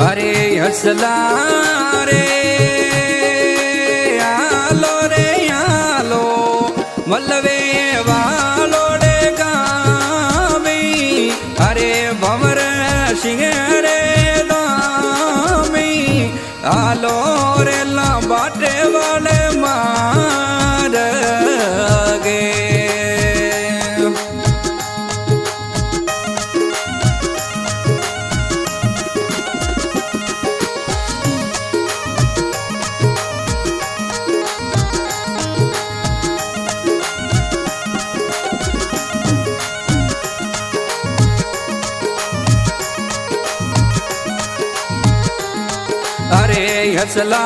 અરે હસલા રે આલો રે આલો મલવે વાલોડે ગામી અરે ભમર સિંહ રે દામી આલો રે લાંબાટે વાલે માર ગે અરે હસલા